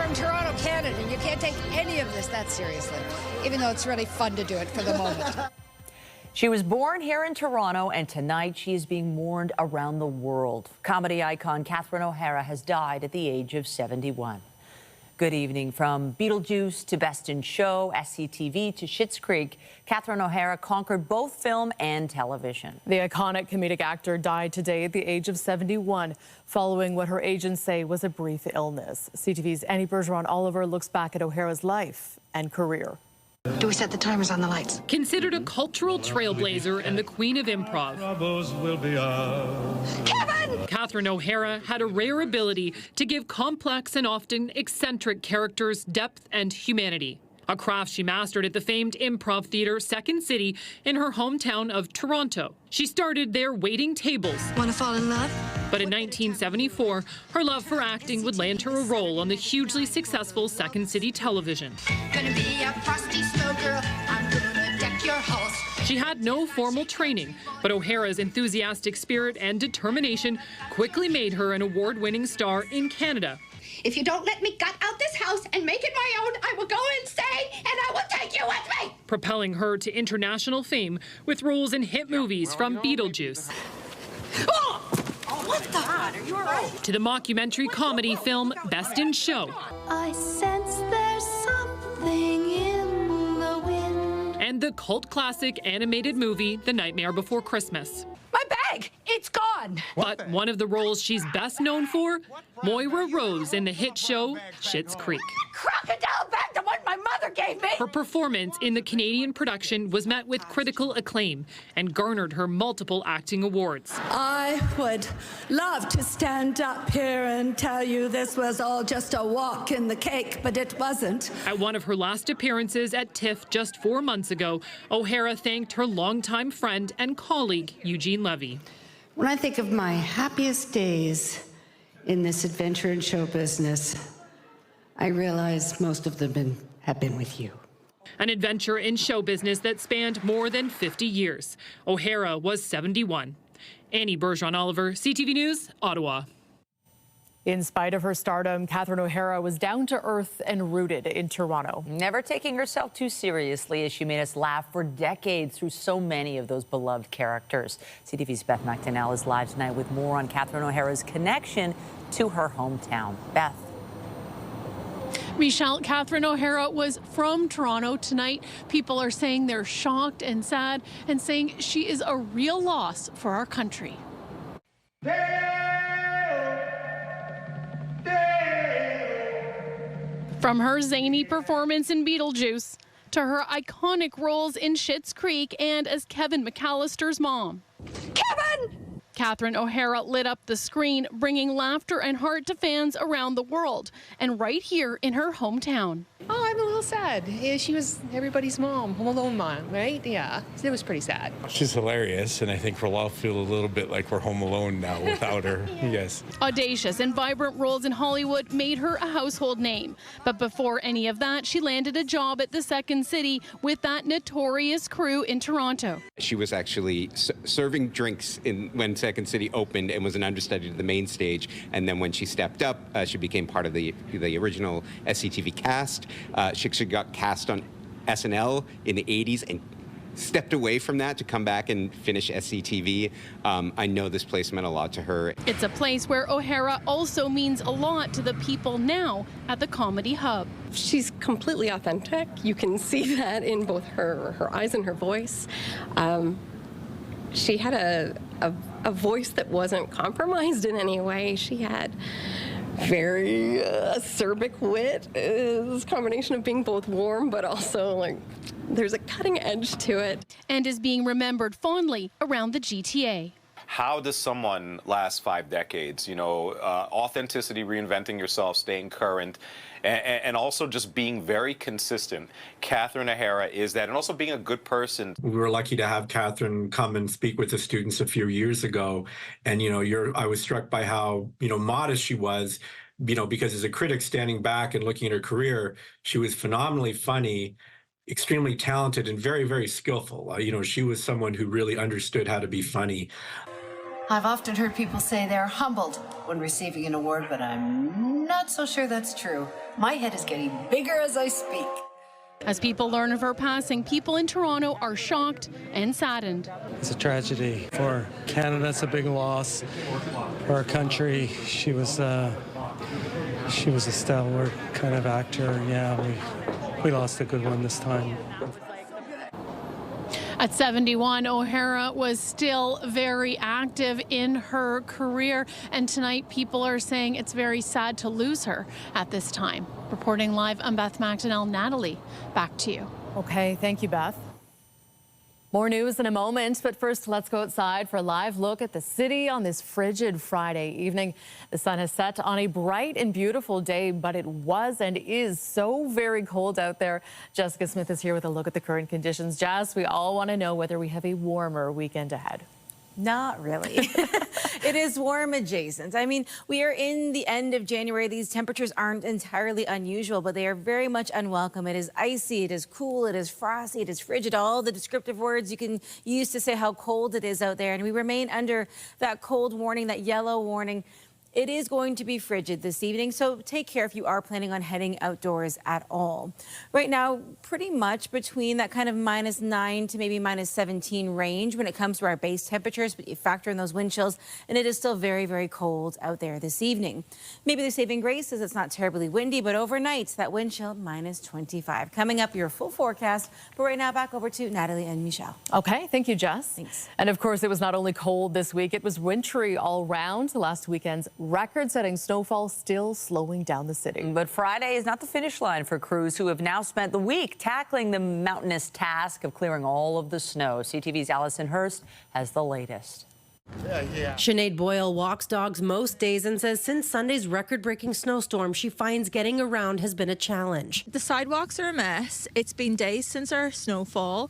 from Toronto, Canada. You can't take any of this that seriously, even though it's really fun to do it for the moment. She was born here in Toronto, and tonight she is being mourned around the world. Comedy icon Catherine O'Hara has died at the age of 71. Good evening. From Beetlejuice to Best in Show, SCTV to Schitt's Creek, Catherine O'Hara conquered both film and television. The iconic comedic actor died today at the age of 71, following what her agents say was a brief illness. CTV's Annie Bergeron-Oliver looks back at O'Hara's life and career. Do we set the timers on the lights? Considered a cultural trailblazer and the queen of improv, Kevin! Catherine O'Hara had a rare ability to give complex and often eccentric characters depth and humanity. A craft she mastered at the famed improv theatre Second City in her hometown of Toronto. She started there waiting tables. Want to fall in love? But in 1974, her love for acting would land her a role on the hugely successful Second City television. Gonna be a frosty snow girl. I'm gonna deck your halls. She had no formal training, but O'Hara's enthusiastic spirit and determination quickly made her an award-winning star in Canada. If you don't let me gut out this house and make it my own, I will go insane and I will take you with me. Propelling her to international fame with roles in hit movies from Beetlejuice What the? Are you all right? to the mockumentary comedy film Best in Show. I sense there's something in the wind. And the cult classic animated movie The Nightmare Before Christmas. My bag! It's gone! But one of the roles she's best known for, Moira Rose in the hit show Schitt's Creek. Crocodile bag, the one my mother gave me! Her performance in the Canadian production was met with critical acclaim and garnered her multiple acting awards. I would love to stand up here and tell you this was all just a walk in the cake, but it wasn't. At one of her last appearances at TIFF just 4 months ago, O'Hara thanked her longtime friend and colleague, Eugene Levy. When I think of my happiest days in this adventure and show business, I realize most of them have been with you. An adventure in show business that spanned more than 50 years. O'Hara was 71. Annie Bergeron-Oliver, CTV News, Ottawa. In spite of her stardom, Catherine O'Hara was down to earth and rooted in Toronto. Never taking herself too seriously, as she made us laugh for decades through so many of those beloved characters. CTV's Beth McDonnell is live tonight with more on Catherine O'Hara's connection to her hometown. Beth. Michelle, Catherine O'Hara was from Toronto tonight. People are saying they're shocked and sad and saying she is a real loss for our country. From her zany performance in Beetlejuice to her iconic roles in Schitt's Creek and as Kevin McAllister's mom. Kevin! Catherine O'Hara lit up the screen, bringing laughter and heart to fans around the world, and right here in her hometown. Oh, I'm a little sad. Yeah, she was everybody's mom, Home Alone mom, right? Yeah, it was pretty sad. She's hilarious, and I think we'll all feel a little bit like we're home alone now without her. Yes. Audacious and vibrant roles in Hollywood made her a household name. But before any of that, she landed a job at the Second City with that notorious crew in Toronto. She was actually serving drinks when Second City opened and was an understudy to the main stage. And then when she stepped up, she became part of the original SCTV cast. She got cast on SNL in the 80s and stepped away from that to come back and finish SCTV. I know this place meant a lot to her. It's a place where O'Hara also means a lot to the people now at the Comedy Hub. She's completely authentic. You can see that in both her eyes and her voice. She had a voice that wasn't compromised in any way. She had very acerbic wit. This combination of being both warm but also like there's a cutting edge to it. And is being remembered fondly around the GTA. How does someone last 5 decades? You know, authenticity, reinventing yourself, staying current, and also just being very consistent. Catherine O'Hara is that, and also being a good person. We were lucky to have Catherine come and speak with the students a few years ago, and I was struck by how modest she was. Because as a critic standing back and looking at her career, she was phenomenally funny, extremely talented, and very, very skillful. She was someone who really understood how to be funny. I've often heard people say they're humbled when receiving an award, but I'm not so sure that's true. My head is getting bigger as I speak. As people learn of her passing, people in Toronto are shocked and saddened. It's a tragedy. For Canada, it's a big loss. For our country, she was a stalwart kind of actor. Yeah, we lost a good one this time. At 71, O'Hara was still very active in her career, and tonight people are saying it's very sad to lose her at this time. Reporting live, I'm Beth McDonnell. Natalie, back to you. Okay, thank you, Beth. More news in a moment, but first let's go outside for a live look at the city on this frigid Friday evening. The sun has set on a bright and beautiful day, but it was and is so very cold out there. Jessica Smith is here with a look at the current conditions. Jess, we all want to know whether we have a warmer weekend ahead. Not really. It is warm adjacent. I mean, we are in the end of January. These temperatures aren't entirely unusual, but they are very much unwelcome. It is icy, it is cool, it is frosty, it is frigid, all the descriptive words you can use to say how cold it is out there. And we remain under that cold warning, that yellow warning. It is going to be frigid this evening, so take care if you are planning on heading outdoors at all. Right now, pretty much between that kind of -9 to maybe -17 range when it comes to our base temperatures, but you factor in those wind chills, and it is still very, very cold out there this evening. Maybe the saving grace is it's not terribly windy, but overnight, that wind chill -25. Coming up, your full forecast, but right now, back over to Natalie and Michelle. Okay, thank you, Jess. Thanks. And of course, it was not only cold this week, it was wintry all round. Last weekend's record-setting snowfall still slowing down the city. But Friday is not the finish line for crews who have now spent the week tackling the mountainous task of clearing all of the snow. CTV's Allison Hurst has the latest. Sinead Boyle walks dogs most days and says since Sunday's record-breaking snowstorm, she finds getting around has been a challenge. The sidewalks are a mess. It's been days since our snowfall.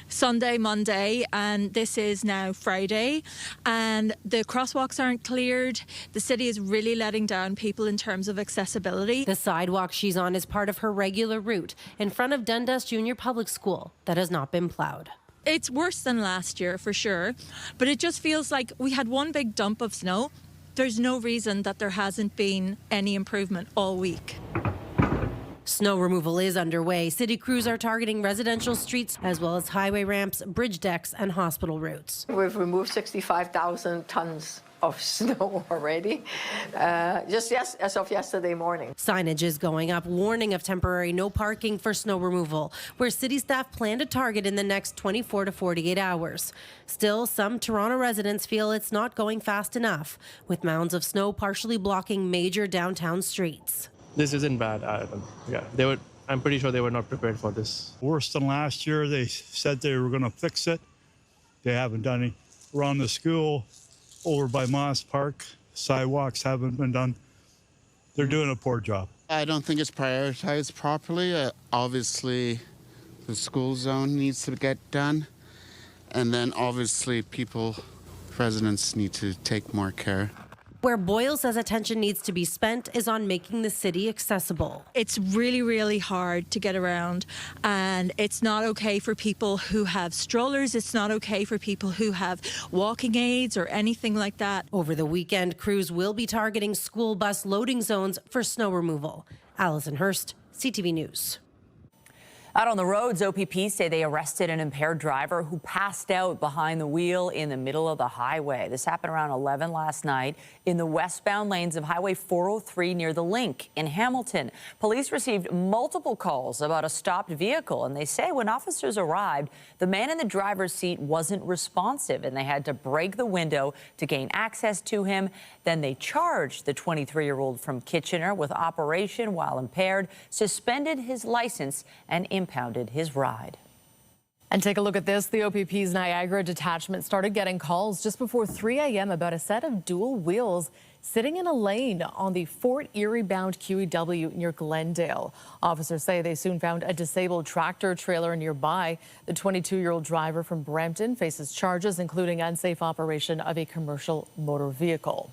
Sunday, Monday, and this is now Friday, and the crosswalks aren't cleared. The city is really letting down people in terms of accessibility. The sidewalk she's on is part of her regular route in front of Dundas Junior Public School that has not been plowed. It's worse than last year for sure, but it just feels like we had one big dump of snow. There's no reason that there hasn't been any improvement all week. Snow removal is underway. City crews are targeting residential streets as well as highway ramps, bridge decks, and hospital routes. We've removed 65,000 tons of snow already, as of yesterday morning. Signage is going up, warning of temporary no parking for snow removal, where city staff plan to target in the next 24 to 48 hours. Still, some Toronto residents feel it's not going fast enough, with mounds of snow partially blocking major downtown streets. This isn't bad. I'm pretty sure they were not prepared for this. Worse than last year. They said they were going to fix it. They haven't done it. Around the school, over by Moss Park, sidewalks haven't been done. They're doing a poor job. I don't think it's prioritized properly. Obviously, the school zone needs to get done. And then obviously residents need to take more care. Where Boyle says attention needs to be spent is on making the city accessible. It's really, really hard to get around, and it's not okay for people who have strollers. It's not okay for people who have walking aids or anything like that. Over the weekend, crews will be targeting school bus loading zones for snow removal. Allison Hurst, CTV News. Out on the roads, OPP say they arrested an impaired driver who passed out behind the wheel in the middle of the highway. This happened around 11 last night in the westbound lanes of Highway 403 near the Link in Hamilton. Police received multiple calls about a stopped vehicle, and they say when officers arrived, the man in the driver's seat wasn't responsive, and they had to break the window to gain access to him. Then they charged the 23-year-old from Kitchener with operation while impaired, suspended his license, and impounded his ride. And take a look at this. The OPP's Niagara detachment started getting calls just before 3 a.m. about a set of dual wheels sitting in a lane on the Fort Erie-bound QEW near Glendale. Officers say they soon found a disabled tractor trailer nearby. The 22-year-old driver from Brampton faces charges, including unsafe operation of a commercial motor vehicle.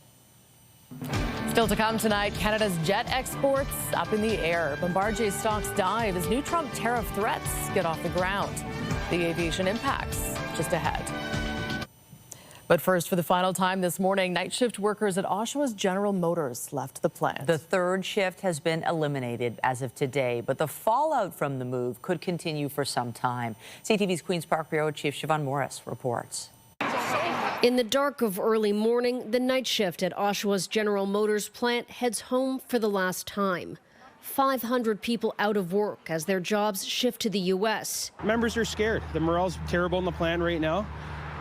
Still to come tonight, Canada's jet exports up in the air. Bombardier stocks dive as new Trump tariff threats get off the ground. The aviation impacts just ahead. But first, for the final time this morning, night shift workers at Oshawa's General Motors left the plant. The third shift has been eliminated as of today, but the fallout from the move could continue for some time. CTV's Queen's Park Bureau Chief Siobhan Morris reports. In the dark of early morning, the night shift at Oshawa's General Motors plant heads home for the last time. 500 people out of work as their jobs shift to the U.S. Members are scared. The morale's terrible in the plant right now.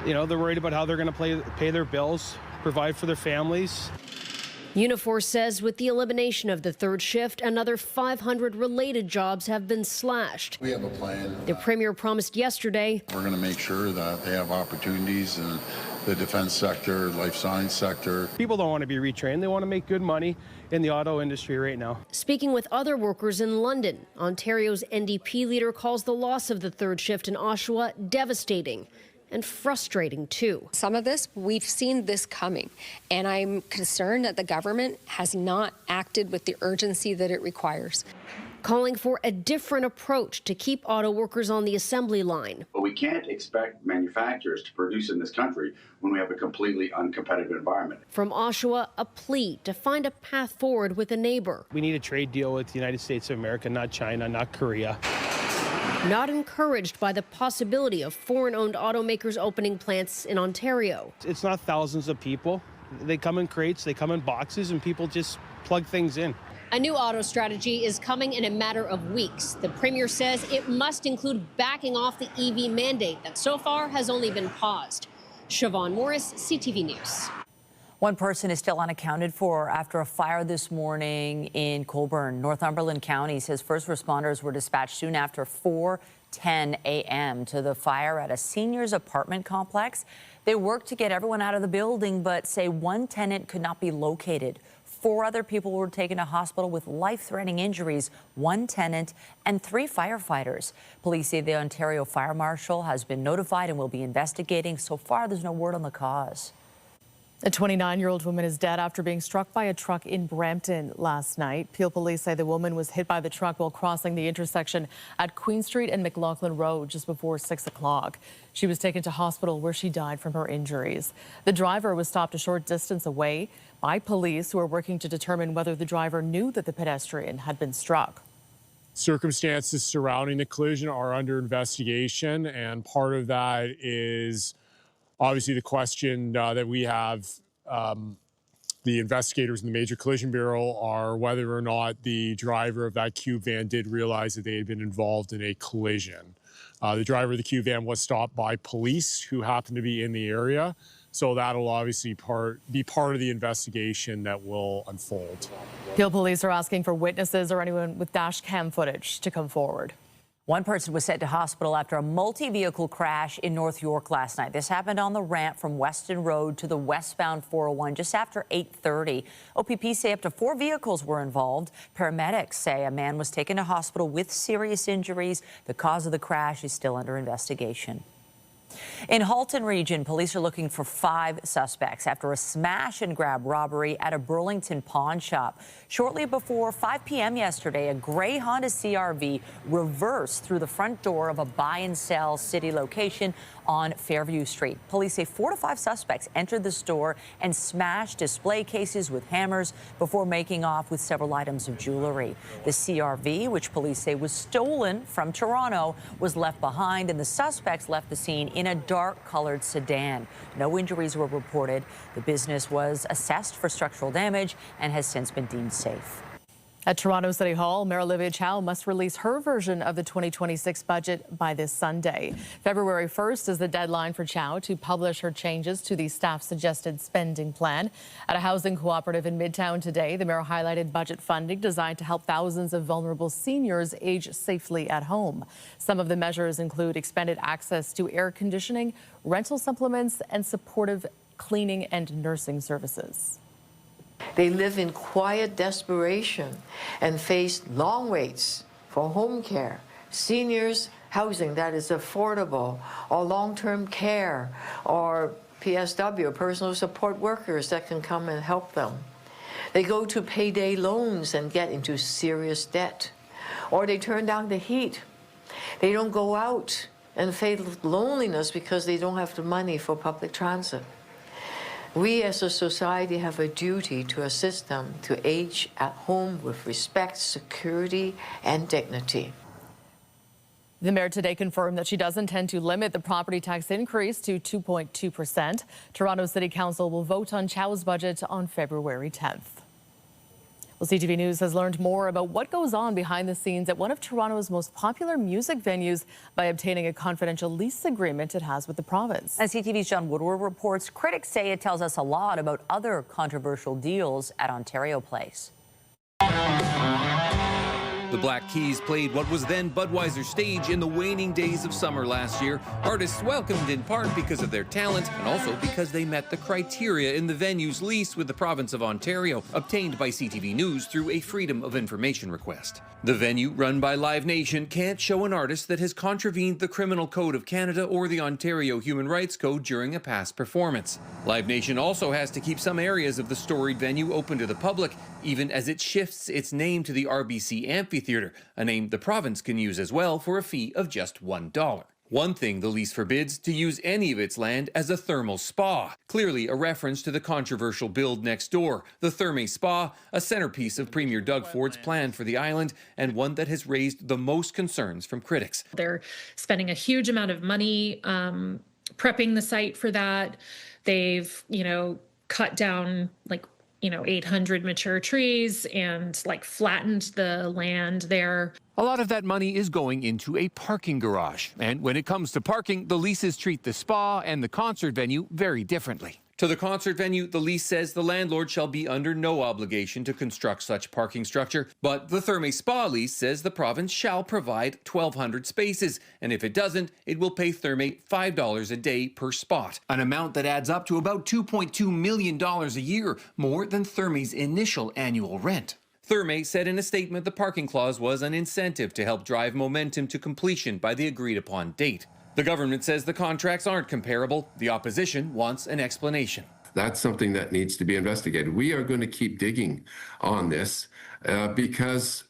You know, they're worried about how they're going to pay their bills, provide for their families. Unifor says with the elimination of the third shift, another 500 related jobs have been slashed. We have a plan. The Premier promised yesterday we're going to make sure that they have opportunities in the defense sector, life science sector. People don't want to be retrained. They want to make good money in the auto industry right now. Speaking with other workers in London, Ontario's NDP leader calls the loss of the third shift in Oshawa devastating. And frustrating, too. Some of this, we've seen this coming, and I'm concerned that the government has not acted with the urgency that it requires. Calling for a different approach to keep auto workers on the assembly line. But we can't expect manufacturers to produce in this country when we have a completely uncompetitive environment. From Oshawa, a plea to find a path forward with a neighbor. We need a trade deal with the United States of America, not China, not Korea. Not encouraged by the possibility of foreign-owned automakers opening plants in Ontario. It's not thousands of people. They come in crates, they come in boxes, and people just plug things in. A new auto strategy is coming in a matter of weeks. The Premier says it must include backing off the EV mandate that so far has only been paused. Siobhan Morris, CTV News. One person is still unaccounted for after a fire this morning in Colborne. Northumberland County says first responders were dispatched soon after 4:10 a.m. to the fire at a seniors apartment complex. They worked to get everyone out of the building, but say one tenant could not be located. 4 other people were taken to hospital with life-threatening injuries, 1 tenant and 3 firefighters. Police say the Ontario Fire Marshal has been notified and will be investigating. So far, there's no word on the cause. A 29-year-old woman is dead after being struck by a truck in Brampton last night. Peel police say the woman was hit by the truck while crossing the intersection at Queen Street and McLaughlin Road just before 6 o'clock. She was taken to hospital where she died from her injuries. The driver was stopped a short distance away by police who are working to determine whether the driver knew that the pedestrian had been struck. Circumstances surrounding the collision are under investigation, and part of that is obviously the question that we have, the investigators in the Major Collision Bureau, are whether or not the driver of that cube van did realize that they had been involved in a collision. The driver of the cube van was stopped by police who happened to be in the area. So that'll obviously be part of the investigation that will unfold. Peel police are asking for witnesses or anyone with dash cam footage to come forward. One person was sent to hospital after a multi-vehicle crash in North York last night. This happened on the ramp from Weston Road to the westbound 401 just after 8:30. OPP say up to 4 vehicles were involved. Paramedics say a man was taken to hospital with serious injuries. The cause of the crash is still under investigation. In Halton Region, police are looking for 5 suspects after a smash and grab robbery at a Burlington pawn shop. Shortly before 5 p.m. yesterday, a gray Honda CRV reversed through the front door of a buy and sell city location on Fairview Street. Police say 4 to 5 suspects entered the store and smashed display cases with hammers before making off with several items of jewelry. The CRV, which police say was stolen from Toronto, was left behind, and the suspects left the scene in a dark-colored sedan. No injuries were reported. The business was assessed for structural damage and has since been deemed safe. At Toronto City Hall, Mayor Olivia Chow must release her version of the 2026 budget by this Sunday. February 1st is the deadline for Chow to publish her changes to the staff-suggested spending plan. At a housing cooperative in Midtown today, the mayor highlighted budget funding designed to help thousands of vulnerable seniors age safely at home. Some of the measures include expanded access to air conditioning, rental supplements, and supportive cleaning and nursing services. They live in quiet desperation and face long waits for home care, seniors housing that is affordable, or long-term care, or PSW, personal support workers that can come and help them. They go to payday loans and get into serious debt, or they turn down the heat. They don't go out and face loneliness because they don't have the money for public transit. We as a society have a duty to assist them to age at home with respect, security, and dignity. The mayor today confirmed that she does intend to limit the property tax increase to 2.2%. Toronto City Council will vote on Chow's budget on February 10th. Well, CTV News has learned more about what goes on behind the scenes at one of Toronto's most popular music venues by obtaining a confidential lease agreement it has with the province. As CTV's John Woodward reports, critics say it tells us a lot about other controversial deals at Ontario Place. The Black Keys played what was then Budweiser Stage in the waning days of summer last year. Artists welcomed in part because of their talent and also because they met the criteria in the venue's lease with the province of Ontario, obtained by CTV News through a Freedom of Information request. The venue, run by Live Nation, can't show an artist that has contravened the Criminal Code of Canada or the Ontario Human Rights Code during a past performance. Live Nation also has to keep some areas of the storied venue open to the public, even as it shifts its name to the RBC Amphitheatre, a name the province can use as well for a fee of just $1. One thing the lease forbids, to use any of its land as a thermal spa, clearly a reference to the controversial build next door, the Therme Spa, a centerpiece of Premier Doug Ford's plan for the island and one that has raised the most concerns from critics. They're spending a huge amount of money prepping the site for that. They've, cut down 800 mature trees and flattened the land there. A lot of that money is going into a parking garage. And when it comes to parking, the leases treat the spa and the concert venue very differently. To the concert venue, the lease says the landlord shall be under no obligation to construct such parking structure. But the Therme Spa lease says the province shall provide 1,200 spaces. And if it doesn't, it will pay Therme $5 a day per spot, an amount that adds up to about $2.2 million a year, more than Therme's initial annual rent. Therme said in a statement the parking clause was an incentive to help drive momentum to completion by the agreed-upon date. The government says the contracts aren't comparable. The opposition wants an explanation. That's something that needs to be investigated. We are going to keep digging on this because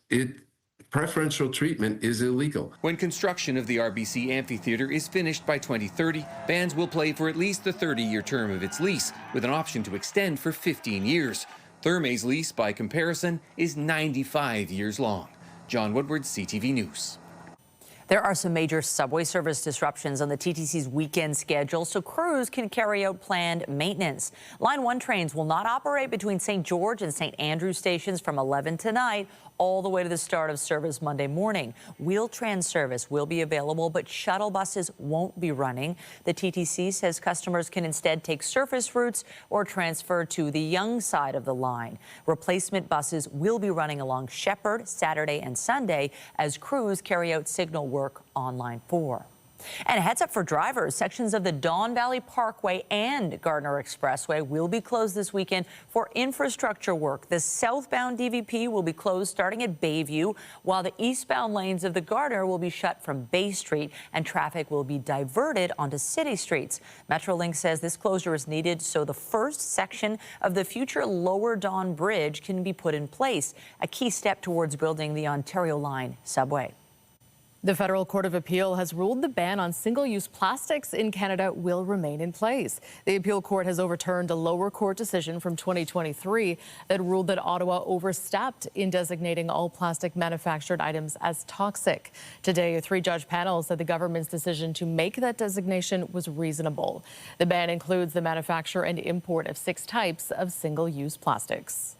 preferential treatment is illegal. When construction of the RBC Amphitheatre is finished by 2030, bands will play for at least the 30-year term of its lease, with an option to extend for 15 years. Therme's lease, by comparison, is 95 years long. John Woodward, CTV News. There are some major subway service disruptions on the TTC's weekend schedule, so crews can carry out planned maintenance. Line 1 trains will not operate between St. George and St. Andrew stations from 11 tonight all the way to the start of service Monday morning. Wheel-Trans service will be available, but shuttle buses won't be running. The TTC says customers can instead take surface routes or transfer to the Yonge side of the line. Replacement buses will be running along Shepherd Saturday and Sunday as crews carry out signal work on Line 4. And a heads up for drivers, sections of the Don Valley Parkway and Gardner Expressway will be closed this weekend for infrastructure work. The southbound DVP will be closed starting at Bayview, while the eastbound lanes of the Gardner will be shut from Bay Street and traffic will be diverted onto city streets. Metrolink says this closure is needed so the first section of the future Lower Don Bridge can be put in place, a key step towards building the Ontario Line subway. The Federal Court of Appeal has ruled the ban on single-use plastics in Canada will remain in place. The appeal court has overturned a lower court decision from 2023 that ruled that Ottawa overstepped in designating all plastic manufactured items as toxic. Today, a 3-judge panel said the government's decision to make that designation was reasonable. The ban includes the manufacture and import of 6 types of single-use plastics.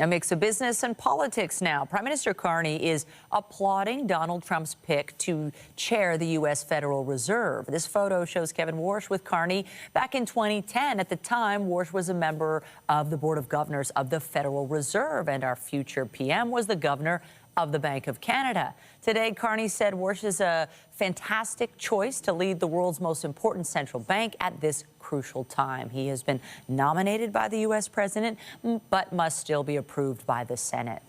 A mix of business and politics now. Prime Minister Carney is applauding Donald Trump's pick to chair the U.S. Federal Reserve. This photo shows Kevin Warsh with Carney back in 2010. At the time, Warsh was a member of the Board of Governors of the Federal Reserve, and our future PM was the governor of the Bank of Canada. Today, Carney said Warsh is a fantastic choice to lead the world's most important central bank at this crucial time. He has been nominated by the U.S. president, but must still be approved by the Senate.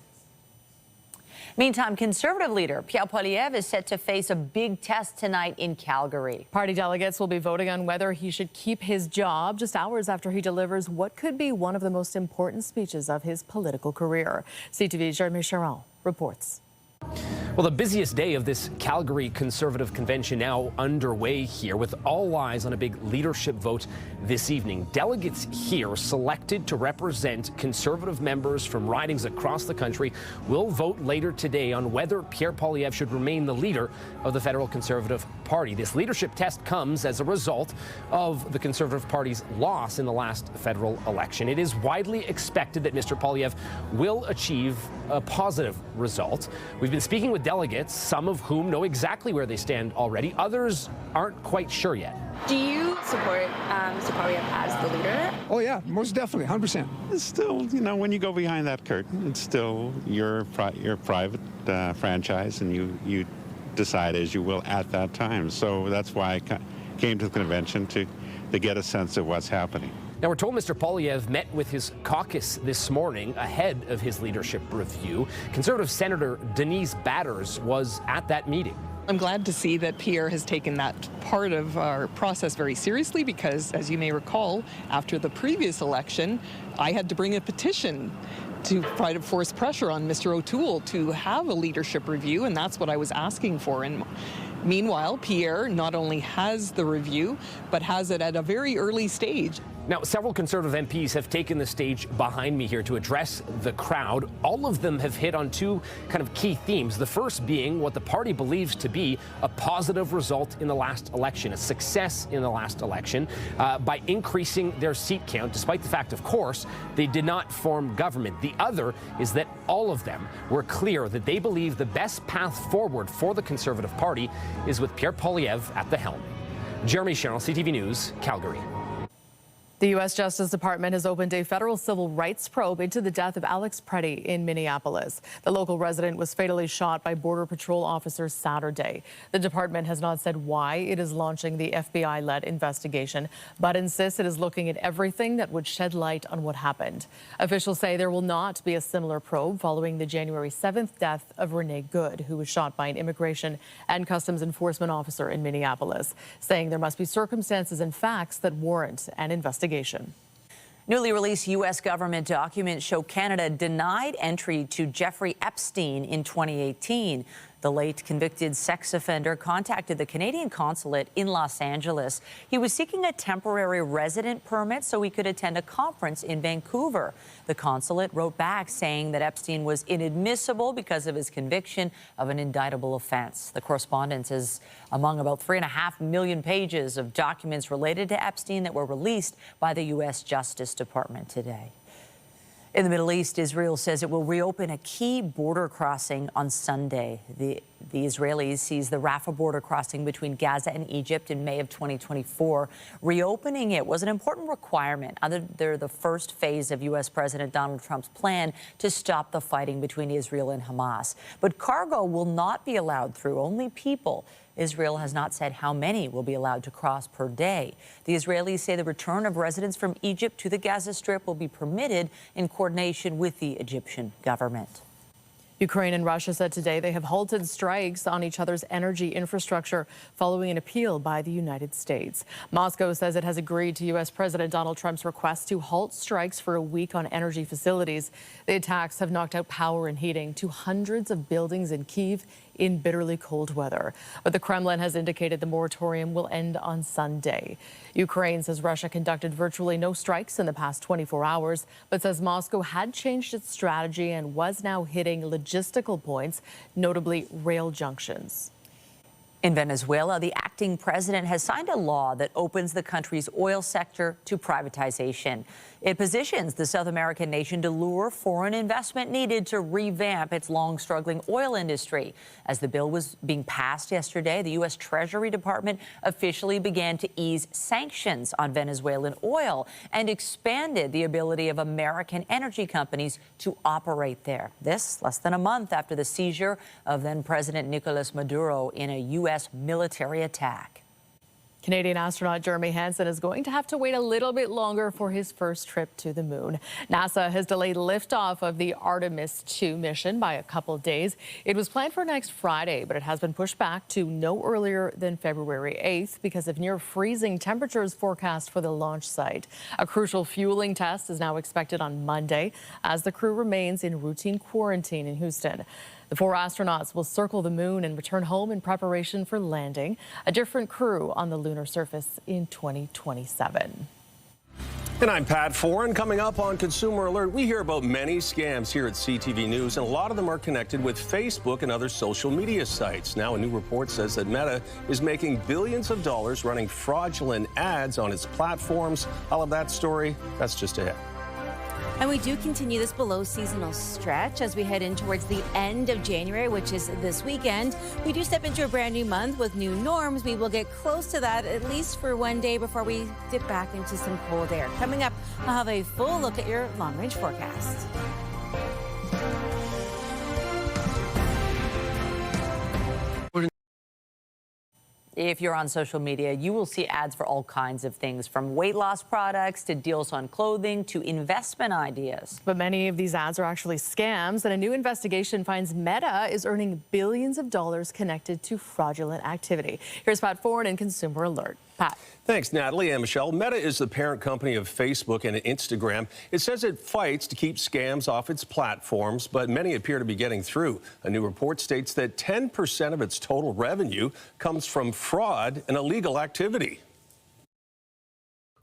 Meantime, Conservative leader Pierre Poilievre is set to face a big test tonight in Calgary. Party delegates will be voting on whether he should keep his job just hours after he delivers what could be one of the most important speeches of his political career. CTV's Jeremy Charon reports. Well, the busiest day of this Calgary Conservative Convention now underway here, with all eyes on a big leadership vote this evening. Delegates here selected to represent Conservative members from ridings across the country will vote later today on whether Pierre Poilievre should remain the leader of the federal Conservative Party. This leadership test comes as a result of the Conservative Party's loss in the last federal election. It is widely expected that Mr. Poilievre will achieve a positive result. We've been speaking with delegates, some of whom know exactly where they stand already. Others aren't quite sure yet. Do you support Mr. Poilievre as the leader? Oh yeah, most definitely, 100%. It's still, you know, when you go behind that curtain, it's still your private franchise, and you decide as you will at that time. So that's why I came to the convention to get a sense of what's happening. Now, we're told Mr. Poilievre met with his caucus this morning ahead of his leadership review. Conservative Senator Denise Batters was at that meeting. I'm glad to see that Pierre has taken that part of our process very seriously because, as you may recall, after the previous election, I had to bring a petition to try to force pressure on Mr. O'Toole to have a leadership review, and that's what I was asking for. And meanwhile, Pierre not only has the review, but has it at a very early stage. Now, several Conservative MPs have taken the stage behind me here to address the crowd. All of them have hit on two kind of key themes. The first being what the party believes to be a positive result in the last election, a success in the last election, by increasing their seat count, despite the fact, of course, they did not form government. The other is that all of them were clear that they believe the best path forward for the Conservative Party is with Pierre Poilievre at the helm. Jeremy Sherrill, CTV News, Calgary. The U.S. Justice Department has opened a federal civil rights probe into the death of Alex Preddy in Minneapolis. The local resident was fatally shot by Border Patrol officers Saturday. The department has not said why it is launching the FBI-led investigation, but insists it is looking at everything that would shed light on what happened. Officials say there will not be a similar probe following the January 7th death of Renee Good, who was shot by an immigration and customs enforcement officer in Minneapolis, saying there must be circumstances and facts that warrant an investigation. Newly released U.S. government documents show Canada denied entry to Jeffrey Epstein in 2018. The late convicted sex offender contacted the Canadian consulate in Los Angeles. He was seeking a temporary resident permit so he could attend a conference in Vancouver. The consulate wrote back saying that Epstein was inadmissible because of his conviction of an indictable offense. The correspondence is among about 3.5 million pages of documents related to Epstein that were released by the U.S. Justice Department today. In the Middle East, Israel says it will reopen a key border crossing on Sunday. The Israelis seized the Rafah border crossing between Gaza and Egypt in May of 2024. Reopening it was an important requirement under the first phase of U.S. President Donald Trump's plan to stop the fighting between Israel and Hamas. But cargo will not be allowed through, only people. Israel has not said how many will be allowed to cross per day. The Israelis say the return of residents from Egypt to the Gaza Strip will be permitted in coordination with the Egyptian government. Ukraine and Russia said today they have halted strikes on each other's energy infrastructure following an appeal by the United States. Moscow says it has agreed to U.S. President Donald Trump's request to halt strikes for a week on energy facilities. The attacks have knocked out power and heating to hundreds of buildings in Kyiv in bitterly cold weather. But the Kremlin has indicated the moratorium will end on Sunday. Ukraine says Russia conducted virtually no strikes in the past 24 hours, but says Moscow had changed its strategy and was now hitting logistical points, notably rail junctions. In Venezuela, the acting president has signed a law that opens the country's oil sector to privatization. It positions the South American nation to lure foreign investment needed to revamp its long-struggling oil industry. As the bill was being passed yesterday, the U.S. Treasury Department officially began to ease sanctions on Venezuelan oil and expanded the ability of American energy companies to operate there. This less than a month after the seizure of then-President Nicolas Maduro in a U.S. military attack. Canadian astronaut Jeremy Hansen is going to have to wait a little bit longer for his first trip to the moon. NASA has delayed liftoff of the Artemis 2 mission by a couple of days. It was planned for next Friday, but it has been pushed back to no earlier than February 8th because of near freezing temperatures forecast for the launch site. A crucial fueling test is now expected on Monday as the crew remains in routine quarantine in Houston. The 4 astronauts will circle the moon and return home in preparation for landing a different crew on the lunar surface in 2027. And I'm Pat Foran. Coming up on Consumer Alert, we hear about many scams here at CTV News, and a lot of them are connected with Facebook and other social media sites. Now, a new report says that Meta is making billions of dollars running fraudulent ads on its platforms. I'll have that story. That's just ahead. And we do continue this below seasonal stretch as we head in towards the end of January, which is this weekend. We do step into a brand new month with new norms. We will get close to that at least for one day before we dip back into some cold air. Coming up, I'll have a full look at your long-range forecast. If you're on social media, you will see ads for all kinds of things, from weight loss products to deals on clothing to investment ideas. But many of these ads are actually scams, and a new investigation finds Meta is earning billions of dollars connected to fraudulent activity. Here's Pat Foran in Consumer Alert. Pat. Thanks, Natalie and Michelle. Meta is the parent company of Facebook and Instagram. It says it fights to keep scams off its platforms, but many appear to be getting through. A new report states that 10% of its total revenue comes from fraud and illegal activity.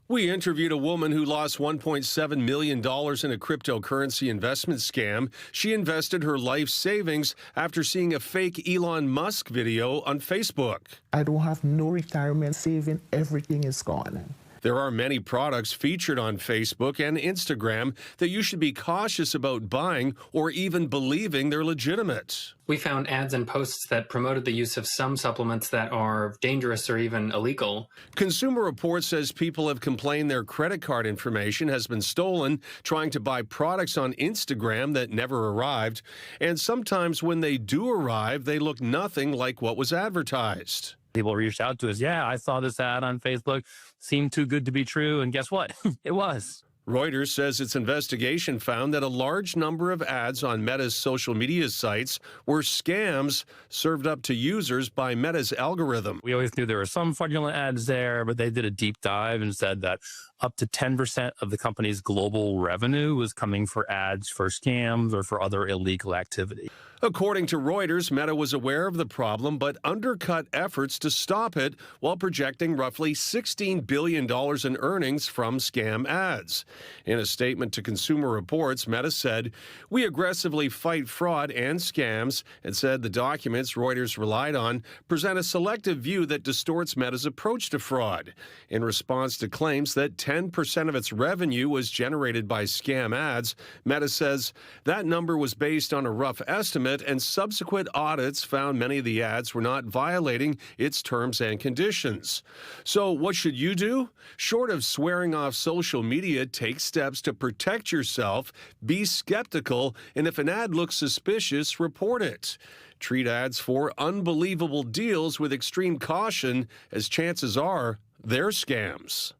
We interviewed a woman who lost $1.7 million in a cryptocurrency investment scam. She invested her life savings after seeing a fake Elon Musk video on Facebook. I don't have no retirement saving. Everything is gone. There are many products featured on Facebook and Instagram that you should be cautious about buying or even believing they're legitimate. We found ads and posts that promoted the use of some supplements that are dangerous or even illegal. Consumer Reports says people have complained their credit card information has been stolen trying to buy products on Instagram that never arrived. And sometimes when they do arrive, they look nothing like what was advertised. People reached out to us. Yeah, I saw this ad on Facebook. Seemed too good to be true. And guess what? It was. Reuters says its investigation found that a large number of ads on Meta's social media sites were scams served up to users by Meta's algorithm. We always knew there were some fraudulent ads there, but they did a deep dive and said that up to 10% of the company's global revenue was coming for ads for scams or for other illegal activity. According to Reuters, Meta was aware of the problem but undercut efforts to stop it while projecting roughly $16 billion in earnings from scam ads. In a statement to Consumer Reports, Meta said, "We aggressively fight fraud and scams," and said the documents Reuters relied on present a selective view that distorts Meta's approach to fraud. In response to claims that 10% of its revenue was generated by scam ads, Meta says that number was based on a rough estimate, and subsequent audits found many of the ads were not violating its terms and conditions. So what should you do? Short of swearing off social media, take steps to protect yourself, be skeptical, and if an ad looks suspicious, report it. Treat ads for unbelievable deals with extreme caution, as chances are they're scams.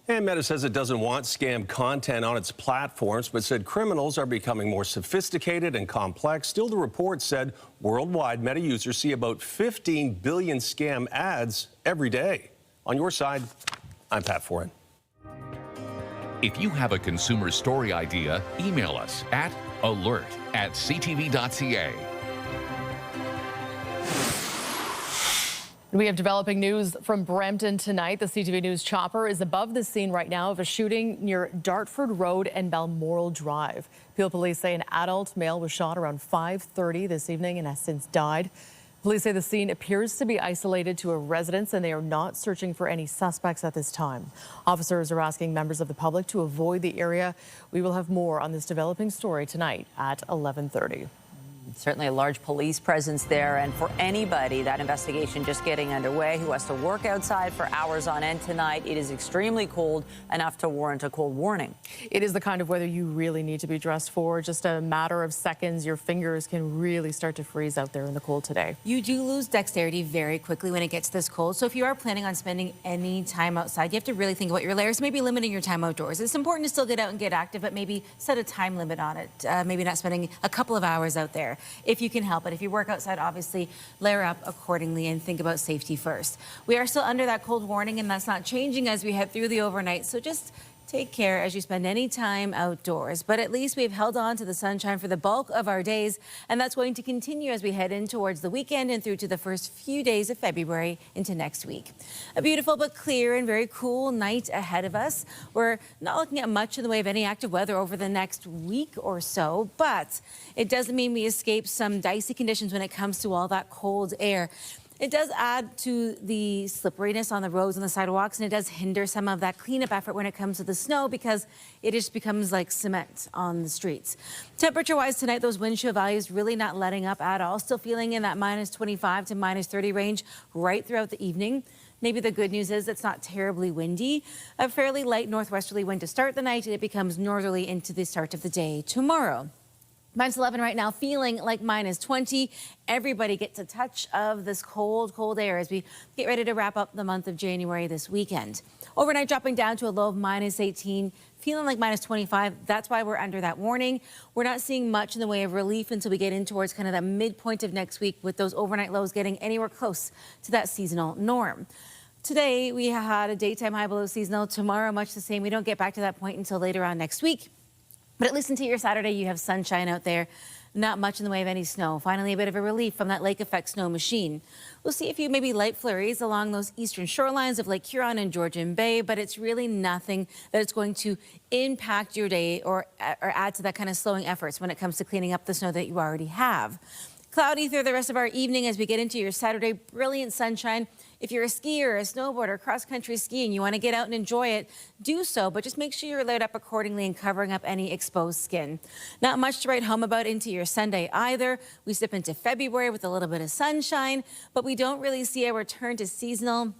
And Meta says it doesn't want scam content on its platforms, but said criminals are becoming more sophisticated and complex. Still, the report said worldwide Meta users see about 15 billion scam ads every day. On your side, I'm Pat Foran. If you have a consumer story idea, email us at alert@ctv.ca. We have developing news from Brampton tonight. The CTV News chopper is above the scene right now of a shooting near Dartford Road and Balmoral Drive. Peel police say an adult male was shot around 5:30 this evening and has since died. Police say the scene appears to be isolated to a residence and they are not searching for any suspects at this time. Officers are asking members of the public to avoid the area. We will have more on this developing story tonight at 11:30. Certainly a large police presence there, and for anybody, that investigation just getting underway, who has to work outside for hours on end tonight. It is extremely cold, enough to warrant a cold warning. It is the kind of weather you really need to be dressed for. Just a matter of seconds, your fingers can really start to freeze out there in the cold today. You do lose dexterity very quickly when it gets this cold. So if you are planning on spending any time outside, you have to really think about your layers, maybe limiting your time outdoors. It's important to still get out and get active, but maybe set a time limit on it. Maybe not spending a couple of hours out there if you can help it. If you work outside, obviously layer up accordingly and think about safety first. We are still under that cold warning, and that's not changing as we head through the overnight. So just Take care as you spend any time outdoors. But at least we've held on to the sunshine for the bulk of our days, and that's going to continue as we head in towards the weekend and through to the first few days of February into next week. A beautiful but clear and very cool night ahead of us. We're not looking at much in the way of any active weather over the next week or so, but it doesn't mean we escape some dicey conditions when it comes to all that cold air. It does add to the slipperiness on the roads and the sidewalks, and it does hinder some of that cleanup effort when it comes to the snow because it just becomes like cement on the streets. Temperature-wise tonight, those wind chill values really not letting up at all. Still feeling in that minus 25 to minus 30 range right throughout the evening. Maybe the good news is it's not terribly windy. A fairly light northwesterly wind to start the night, and it becomes northerly into the start of the day tomorrow. Minus 11 right now, feeling like minus 20. Everybody gets a touch of this cold, cold air as we get ready to wrap up the month of January this weekend. Overnight dropping down to a low of minus 18, feeling like minus 25. That's why we're under that warning. We're not seeing much in the way of relief until we get in towards kind of that midpoint of next week with those overnight lows getting anywhere close to that seasonal norm. Today, we had a daytime high below seasonal. Tomorrow, much the same. We don't get back to that point until later on next week. But at least until your Saturday, you have sunshine out there. Not much in the way of any snow. Finally, a bit of a relief from that lake effect snow machine. We'll see a few maybe light flurries along those eastern shorelines of Lake Huron and Georgian Bay, but it's really nothing that it's going to impact your day or add to that kind of slowing efforts when it comes to cleaning up the snow that you already have. Cloudy through the rest of our evening as we get into your Saturday. Brilliant sunshine. If you're a skier, a snowboarder, cross-country skiing, you want to get out and enjoy it, do so, but just make sure you're layered up accordingly and covering up any exposed skin. Not much to write home about into your Sunday either. We slip into February with a little bit of sunshine, but we don't really see a return to seasonal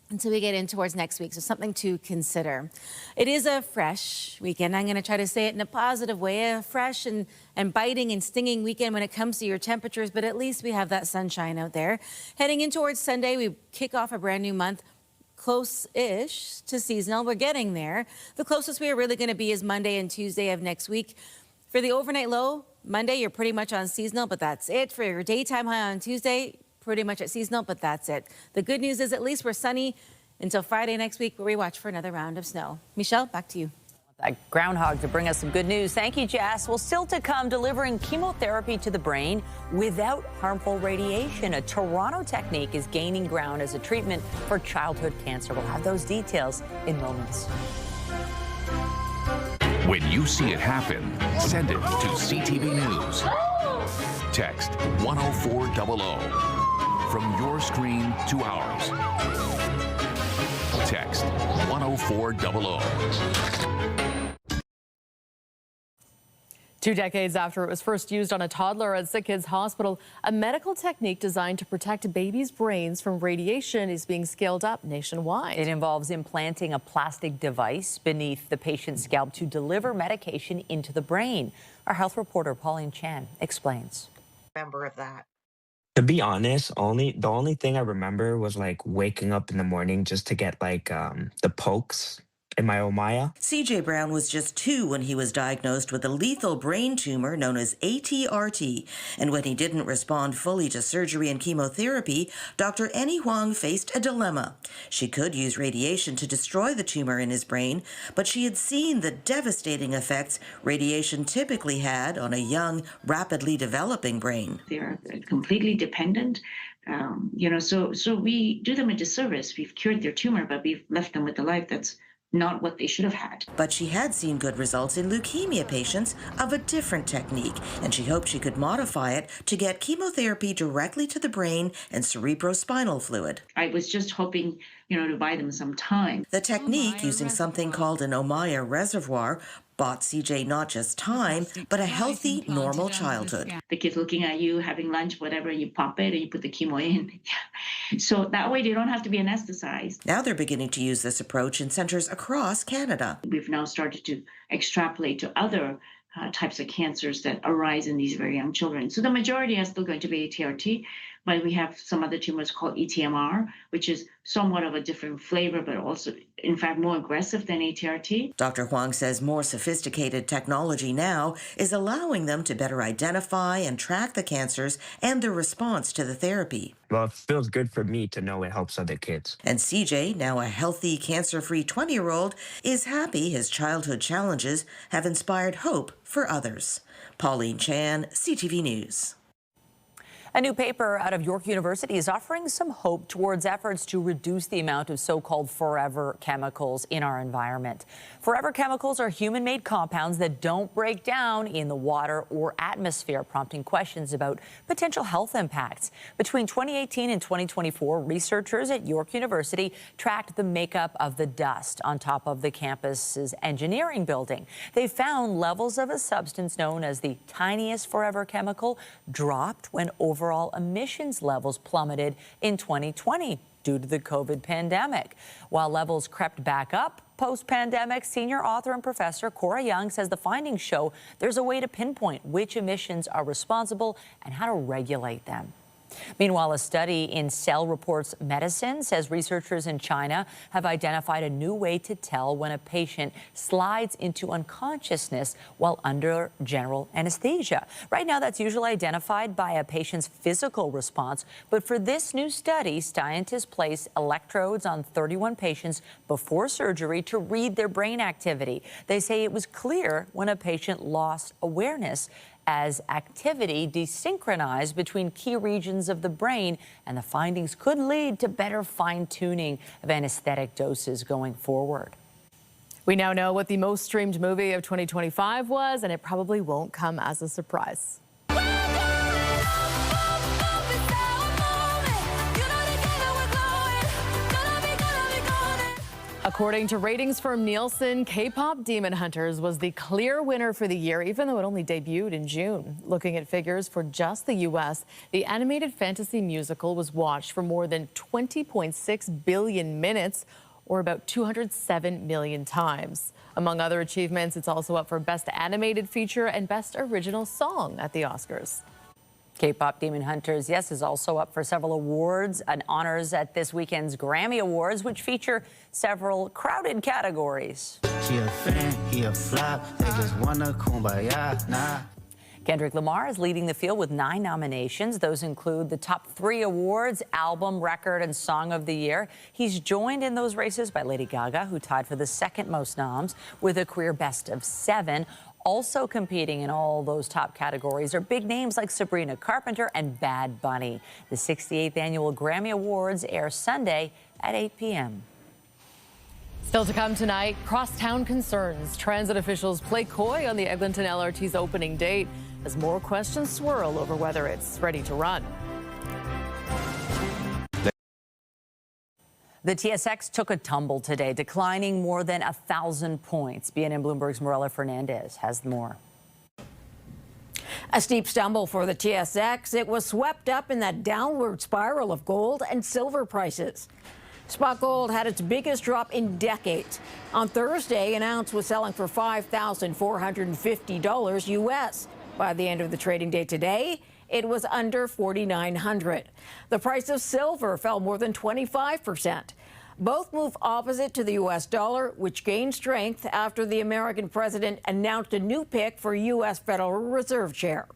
until we get in towards next week, so something to consider. It is a fresh weekend. I'm going to try to say it in a positive way, a fresh and biting and stinging weekend when it comes to your temperatures, but at least we have that sunshine out there. Heading in towards Sunday, we kick off a brand new month, close-ish to seasonal. We're getting there. The closest we are really going to be is Monday and Tuesday of next week. For the overnight low, Monday, you're pretty much on seasonal, but that's it. For your daytime high on Tuesday, pretty much at seasonal, but that's it. The good news is at least we're sunny until Friday next week, where we watch for another round of snow. Michelle, back to you. That groundhog to bring us some good news. Thank you, Jess. Well, still to come, delivering chemotherapy to the brain without harmful radiation. A Toronto technique is gaining ground as a treatment for childhood cancer. We'll have those details in moments. When you see it happen, send it to CTV News. Text 10400 from your screen to ours. Text 10400. 2 decades after it was first used on a toddler at Sick Kids Hospital, a medical technique designed to protect babies' brains from radiation is being scaled up nationwide. It involves implanting a plastic device beneath the patient's scalp to deliver medication into the brain. Our health reporter Pauline Chan explains. Remember of that. To be honest, the only thing I remember was like waking up in the morning just to get like the pokes in my Omaya. CJ Brown was just 2 when he was diagnosed with a lethal brain tumor known as ATRT. And when he didn't respond fully to surgery and chemotherapy, Dr. Annie Huang faced a dilemma. She could use radiation to destroy the tumor in his brain, but she had seen the devastating effects radiation typically had on a young, rapidly developing brain. They're completely dependent. So we do them a disservice. We've cured their tumor, but we've left them with a life that's not what they should have had. But she had seen good results in leukemia patients of a different technique, and she hoped she could modify it to get chemotherapy directly to the brain and cerebrospinal fluid. I was just hoping, to buy them some time. The technique, using something called an Omaya reservoir, bought CJ not just time, but a healthy, normal childhood. The kid's looking at you, having lunch, whatever, you pop it and you put the chemo in. So that way they don't have to be anesthetized. Now they're beginning to use this approach in centers across Canada. We've now started to extrapolate to other types of cancers that arise in these very young children. So the majority are still going to be ATRT, but we have some other tumors called ETMR, which is somewhat of a different flavor, but also, in fact, more aggressive than ATRT. Dr. Huang says more sophisticated technology now is allowing them to better identify and track the cancers and their response to the therapy. Well, it feels good for me to know it helps other kids. And CJ, now a healthy, cancer-free 20-year-old, is happy his childhood challenges have inspired hope for others. Pauline Chan, CTV News. A new paper out of York University is offering some hope towards efforts to reduce the amount of so-called forever chemicals in our environment. Forever chemicals are human-made compounds that don't break down in the water or atmosphere, prompting questions about potential health impacts. Between 2018 and 2024, researchers at York University tracked the makeup of the dust on top of the campus's engineering building. They found levels of a substance known as the tiniest forever chemical dropped when overall emissions levels plummeted in 2020 due to the COVID pandemic. While levels crept back up post-pandemic, senior author and professor Cora Young says the findings show there's a way to pinpoint which emissions are responsible and how to regulate them. Meanwhile, a study in Cell Reports Medicine says researchers in China have identified a new way to tell when a patient slides into unconsciousness while under general anesthesia. Right now, that's usually identified by a patient's physical response. But for this new study, scientists placed electrodes on 31 patients before surgery to read their brain activity. They say it was clear when a patient lost awareness as activity desynchronized between key regions of the brain, and the findings could lead to better fine-tuning of anesthetic doses going forward. We now know what the most streamed movie of 2025 was, and it probably won't come as a surprise. According to ratings firm Nielsen, K-pop Demon Hunters was the clear winner for the year, even though it only debuted in June. Looking at figures for just the U.S., the animated fantasy musical was watched for more than 20.6 billion minutes, or about 207 million times. Among other achievements, it's also up for Best Animated Feature and Best Original Song at the Oscars. K-pop Demon Hunters, yes, is also up for several awards and honors at this weekend's Grammy Awards, which feature several crowded categories. She a fan, he a flop, they just wanna kumbaya, nah. Kendrick Lamar is leading the field with 9 nominations. Those include the top 3 awards, Album, Record, and Song of the Year. He's joined in those races by Lady Gaga, who tied for the second most noms with a career best of 7. Also competing in all those top categories are big names like Sabrina Carpenter and Bad Bunny. The 68th Annual Grammy Awards air Sunday at 8 p.m. Still to come tonight, crosstown concerns. Transit officials play coy on the Eglinton LRT's opening date as more questions swirl over whether it's ready to run. The TSX took a tumble today, declining more than 1,000 points. BNN Bloomberg's Morella Fernandez has more. A steep stumble for the TSX. It was swept up in that downward spiral of gold and silver prices. Spot gold had its biggest drop in decades. On Thursday, an ounce was selling for $5,450 U.S. By the end of the trading day today, it was under $4,900. The price of silver fell more than 25%. Both move opposite to the U.S. dollar, which gained strength after the American president announced a new pick for U.S. Federal Reserve Chair.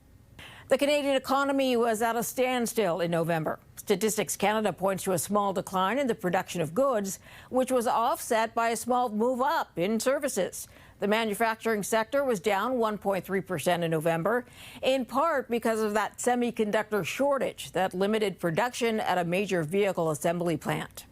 The Canadian economy was at a standstill in November. Statistics Canada points to a small decline in the production of goods, which was offset by a small move up in services. The manufacturing sector was down 1.3% in November, in part because of that semiconductor shortage that limited production at a major vehicle assembly plant.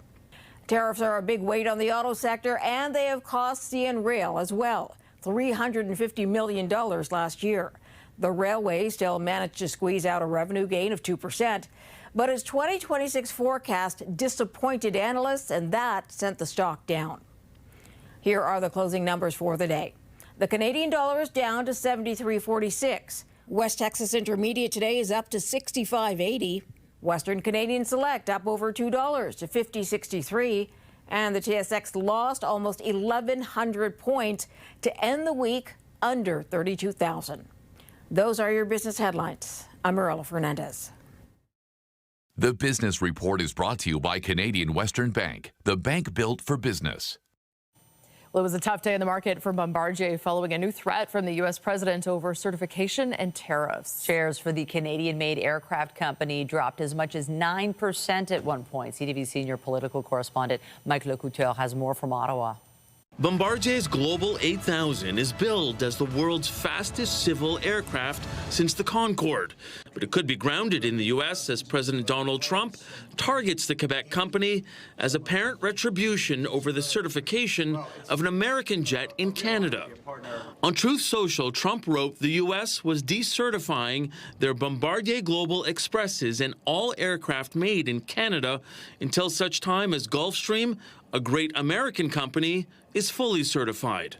Tariffs are a big weight on the auto sector, and they have cost CN Rail as well, $350 million last year. The railway still managed to squeeze out a revenue gain of 2%, but its 2026 forecast disappointed analysts, and that sent the stock down. Here are the closing numbers for the day. The Canadian dollar is down to 73.46. West Texas Intermediate today is up to 65.80. Western Canadian Select up over $2 to 50.63. And the TSX lost almost 1,100 points to end the week under 32,000. Those are your business headlines. I'm Morella Fernandez. The Business Report is brought to you by Canadian Western Bank, the bank built for business. Well, it was a tough day in the market for Bombardier following a new threat from the U.S. president over certification and tariffs. Shares for the Canadian-made aircraft company dropped as much as 9% at one point. CTV senior political correspondent Mike Lecouteur has more from Ottawa. Bombardier's Global 8000 is billed as the world's fastest civil aircraft since the Concorde. But it could be grounded in the U.S. as President Donald Trump targets the Quebec company as apparent retribution over the certification of an American jet in Canada. On Truth Social, Trump wrote the U.S. was decertifying their Bombardier Global Expresses and all aircraft made in Canada until such time as Gulfstream, a great American company, is fully certified.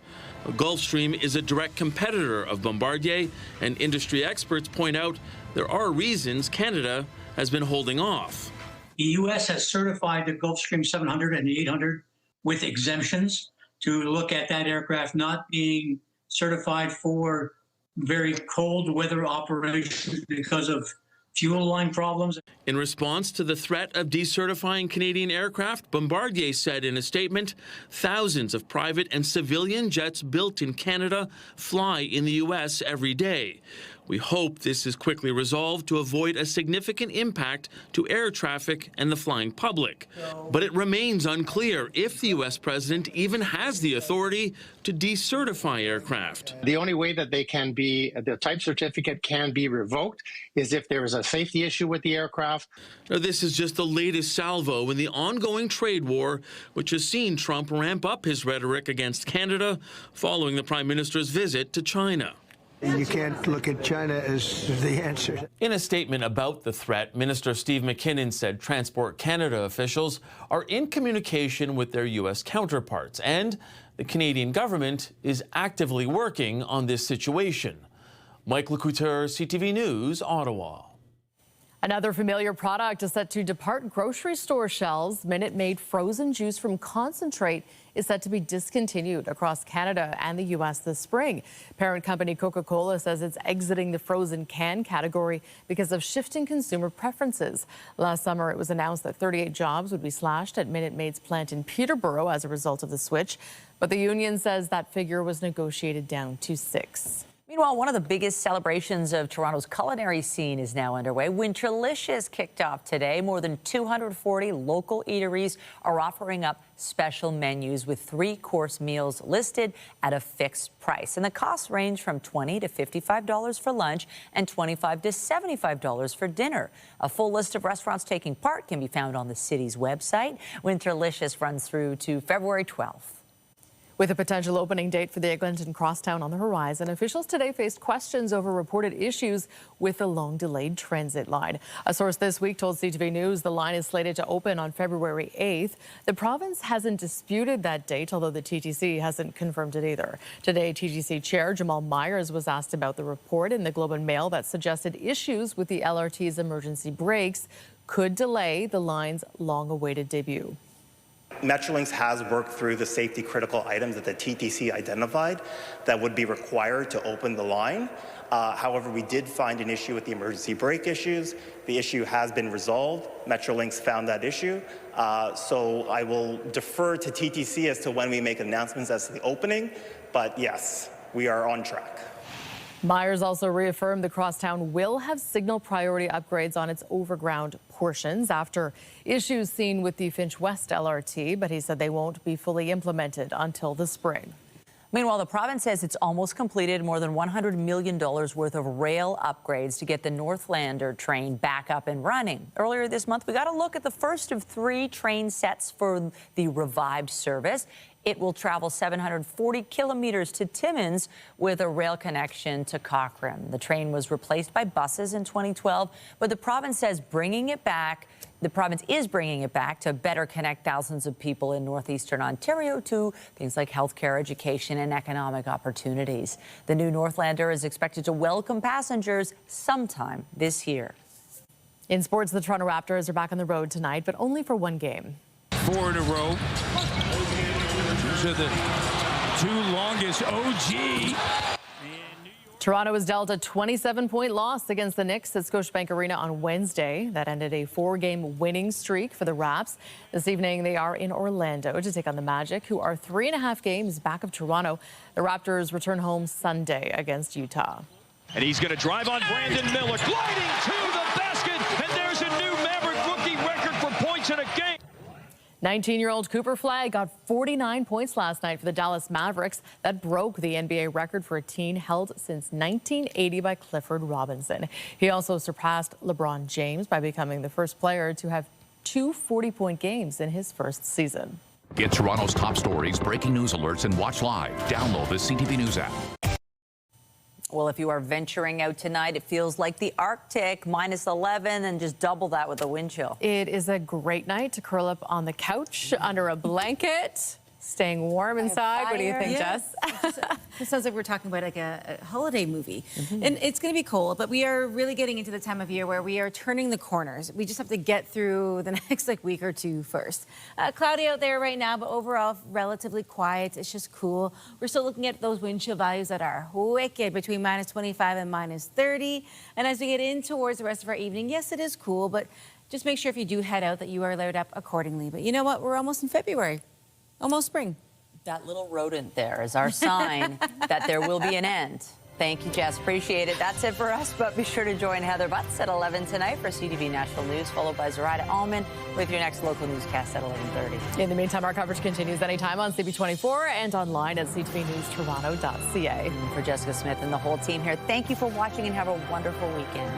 Gulfstream is a direct competitor of Bombardier, and industry experts point out there are reasons Canada has been holding off. The U.S. has certified the Gulfstream 700 and the 800 with exemptions to look at that aircraft not being certified for very cold weather operations because of fuel line problems. In response to the threat of decertifying Canadian aircraft, Bombardier said in a statement, thousands of private and civilian jets built in Canada fly in the U.S. every day. We hope this is quickly resolved to avoid a significant impact to air traffic and the flying public. But it remains unclear if the U.S. president even has the authority to decertify aircraft. The only way that the type certificate can be revoked is if there is a safety issue with the aircraft. Now, this is just the latest salvo in the ongoing trade war, which has seen Trump ramp up his rhetoric against Canada following the Prime Minister's visit to China. You can't look at China as the answer. In a statement about the threat, Minister Steve McKinnon said Transport Canada officials are in communication with their U.S. counterparts, and the Canadian government is actively working on this situation. Mike Lecouteur, CTV News, Ottawa. Another familiar product is set to depart grocery store shelves. Minute Maid frozen juice from concentrate is set to be discontinued across Canada and the U.S. this spring. Parent company Coca-Cola says it's exiting the frozen can category because of shifting consumer preferences. Last summer, it was announced that 38 jobs would be slashed at Minute Maid's plant in Peterborough as a result of the switch. But the union says that figure was negotiated down to 6. Meanwhile, one of the biggest celebrations of Toronto's culinary scene is now underway. Winterlicious kicked off today. More than 240 local eateries are offering up special menus with 3-course meals listed at a fixed price. And the costs range from $20 to $55 for lunch and $25 to $75 for dinner. A full list of restaurants taking part can be found on the city's website. Winterlicious runs through to February 12th. With a potential opening date for the Eglinton Crosstown on the horizon, officials today faced questions over reported issues with the long-delayed transit line. A source this week told CTV News the line is slated to open on February 8th. The province hasn't disputed that date, although the TTC hasn't confirmed it either. Today, TTC Chair Jamal Myers was asked about the report in the Globe and Mail that suggested issues with the LRT's emergency brakes could delay the line's long-awaited debut. Metrolinx has worked through the safety critical items that the TTC identified that would be required to open the line. However, we did find an issue with the emergency brake issues. The issue has been resolved. Metrolinx found that issue. So I will defer to TTC as to when we make announcements as to the opening. But yes, we are on track. Myers also reaffirmed the Crosstown will have signal priority upgrades on its overground portions after issues seen with the Finch West LRT, but he said they won't be fully implemented until the spring. Meanwhile, the province says it's almost completed more than $100 million worth of rail upgrades to get the Northlander train back up and running. Earlier this month, we got a look at the first of 3 train sets for the revived service. It will travel 740 kilometers to Timmins with a rail connection to Cochrane. The train was replaced by buses in 2012, but the province says the province is bringing it back to better connect thousands of people in northeastern Ontario to things like healthcare, education, and economic opportunities. The new Northlander is expected to welcome passengers sometime this year. In sports, the Toronto Raptors are back on the road tonight, but only for 1 game. 4 in a row. These are the 2 longest OG. Toronto was dealt a 27-point loss against the Knicks at Scotiabank Arena on Wednesday. That ended a 4-game winning streak for the Raps. This evening, they are in Orlando to take on the Magic, who are 3.5 games back of Toronto. The Raptors return home Sunday against Utah. And he's going to drive on Brandon Miller, gliding to the basket, and there's a new Maverick rookie record for points in a game. 19-year-old Cooper Flagg got 49 points last night for the Dallas Mavericks. That broke the NBA record for a teen held since 1980 by Clifford Robinson. He also surpassed LeBron James by becoming the first player to have 2 40-point games in his first season. Get Toronto's top stories, breaking news alerts, and watch live. Download the CTV News app. Well, if you are venturing out tonight, it feels like the Arctic, -11, and just double that with the wind chill. It is a great night to curl up on the couch under a blanket, staying warm inside. What do you think, Jess? It sounds like we're talking about like a holiday movie. And it's going to be cold, but we are really getting into the time of year where we are turning the corners. We just have to get through the next week or two first. Cloudy out there right now, but overall relatively quiet. It's just cool. We're still looking at those wind chill values that are wicked, between -25 and -30. And as we get in towards the rest of our evening, yes, it is cool, but just make sure if you do head out that you are layered up accordingly. But you know what? We're almost in February. Almost spring. That little rodent there is our sign that there will be an end. Thank you, Jess. Appreciate it. That's it for us, but be sure to join Heather Butts at 11 tonight for CTV National News, followed by Zoraida Allman with your next local newscast at 11:30. In the meantime, our coverage continues anytime on CB24 and online at ctvnewstoronto.ca. For Jessica Smith and the whole team here, thank you for watching and have a wonderful weekend.